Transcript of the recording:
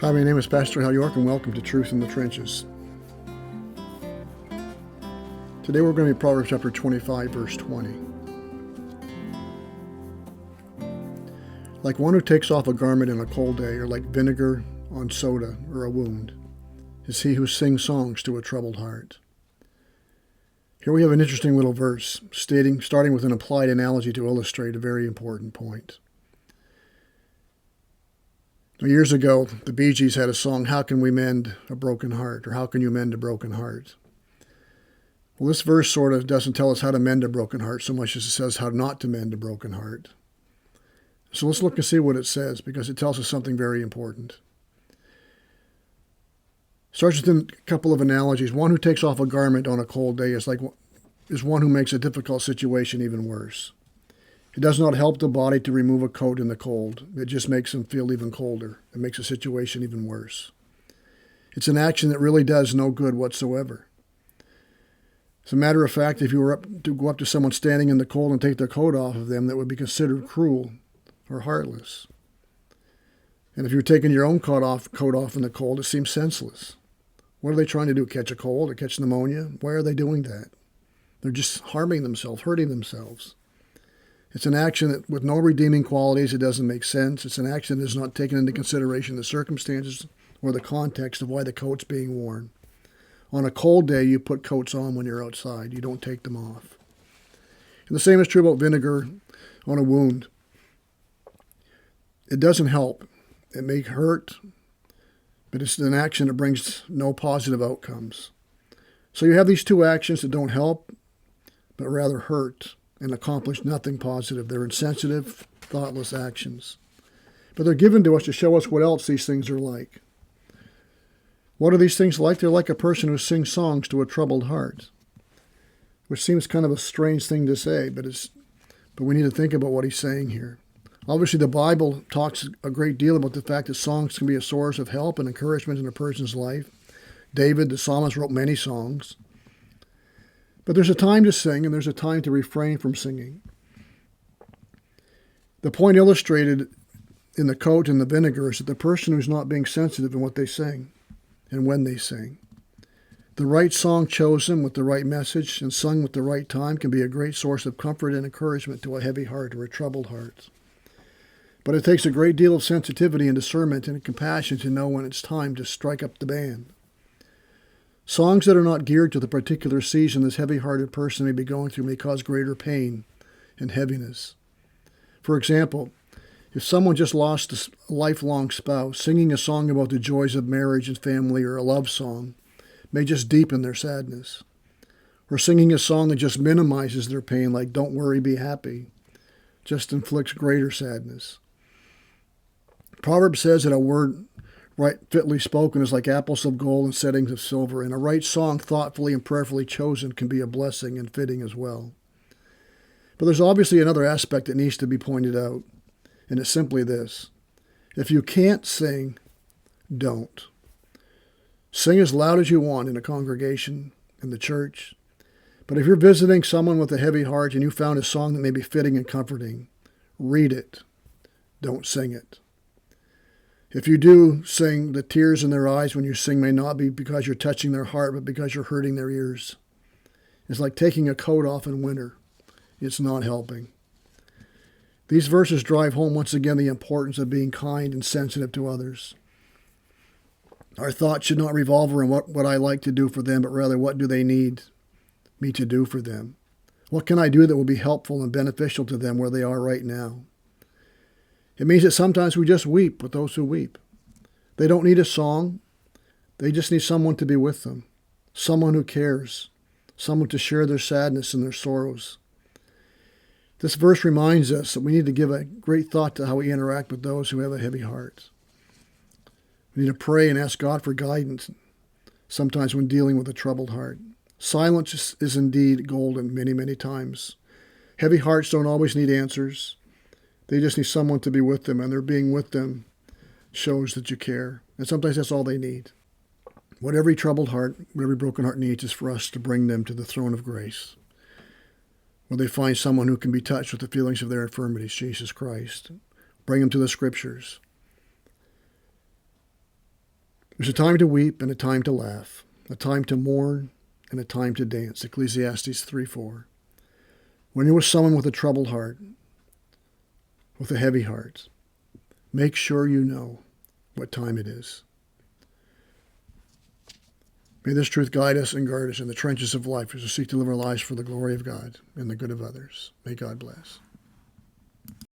Hi, my name is Pastor Hal York, and welcome to Truth in the Trenches. Today we're going to be Proverbs chapter 25, verse 20. Like one who takes off a garment in a cold day, or like vinegar on soda or a wound, is he who sings songs to a troubled heart. Here we have an interesting little verse, starting with an applied analogy to illustrate a very important point. Years ago, the Bee Gees had a song, "How Can We Mend a Broken Heart?" or "How Can You Mend a Broken Heart?" Well, this verse sort of doesn't tell us how to mend a broken heart so much as it says how not to mend a broken heart. So let's look and see what it says, because it tells us something very important. Starts with a couple of analogies. One who takes off a garment on a cold day is one who makes a difficult situation even worse. It does not help the body to remove a coat in the cold. It just makes them feel even colder. It makes a situation even worse. It's an action that really does no good whatsoever. As a matter of fact, if you were to go up to someone standing in the cold and take their coat off of them, that would be considered cruel or heartless. And if you're taking your own coat off in the cold, it seems senseless. What are they trying to do, catch a cold or catch pneumonia? Why are they doing that? They're just harming themselves, hurting themselves. It's an action that, with no redeeming qualities, it doesn't make sense. It's an action that is not taken into consideration the circumstances or the context of why the coat's being worn. On a cold day, you put coats on when you're outside. You don't take them off. And the same is true about vinegar on a wound. It doesn't help. It may hurt, but it's an action that brings no positive outcomes. So you have these two actions that don't help, but rather hurt and accomplish nothing positive. They're insensitive, thoughtless actions. But they're given to us to show us what else these things are like. What are these things like? They're like a person who sings songs to a troubled heart, which seems kind of a strange thing to say, but we need to think about what he's saying here. Obviously, the Bible talks a great deal about the fact that songs can be a source of help and encouragement in a person's life. David, the psalmist, wrote many songs. But there's a time to sing, and there's a time to refrain from singing. The point illustrated in the coat and the vinegar is that the person who's not being sensitive in what they sing and when they sing. The right song chosen with the right message and sung with the right time can be a great source of comfort and encouragement to a heavy heart or a troubled heart. But it takes a great deal of sensitivity and discernment and compassion to know when it's time to strike up the band. Songs that are not geared to the particular season this heavy-hearted person may be going through may cause greater pain and heaviness. For example, if someone just lost a lifelong spouse, singing a song about the joys of marriage and family or a love song may just deepen their sadness. Or singing a song that just minimizes their pain, like "Don't Worry, Be Happy," just inflicts greater sadness. Proverbs says that a word right fitly spoken is like apples of gold and settings of silver, and a right song thoughtfully and prayerfully chosen can be a blessing and fitting as well. But there's obviously another aspect that needs to be pointed out, and it's simply this. If you can't sing, don't. Sing as loud as you want in a congregation, in the church. But if you're visiting someone with a heavy heart and you found a song that may be fitting and comforting, read it. Don't sing it. If you do sing, the tears in their eyes when you sing may not be because you're touching their heart, but because you're hurting their ears. It's like taking a coat off in winter. It's not helping. These verses drive home once again the importance of being kind and sensitive to others. Our thoughts should not revolve around what I like to do for them, but rather what do they need me to do for them? What can I do that will be helpful and beneficial to them where they are right now? It means that sometimes we just weep with those who weep. They don't need a song. They just need someone to be with them, someone who cares, someone to share their sadness and their sorrows. This verse reminds us that we need to give a great thought to how we interact with those who have a heavy heart. We need to pray and ask God for guidance, sometimes when dealing with a troubled heart. Silence is indeed golden many, many times. Heavy hearts don't always need answers. They just need someone to be with them, and their being with them shows that you care. And sometimes that's all they need. What every troubled heart, what every broken heart needs is for us to bring them to the throne of grace, where they find someone who can be touched with the feelings of their infirmities, Jesus Christ. Bring them to the Scriptures. There's a time to weep and a time to laugh, a time to mourn and a time to dance. Ecclesiastes 3:4. When you're with someone with a troubled heart, with a heavy heart, make sure you know what time it is. May this truth guide us and guard us in the trenches of life as we seek to live our lives for the glory of God and the good of others. May God bless.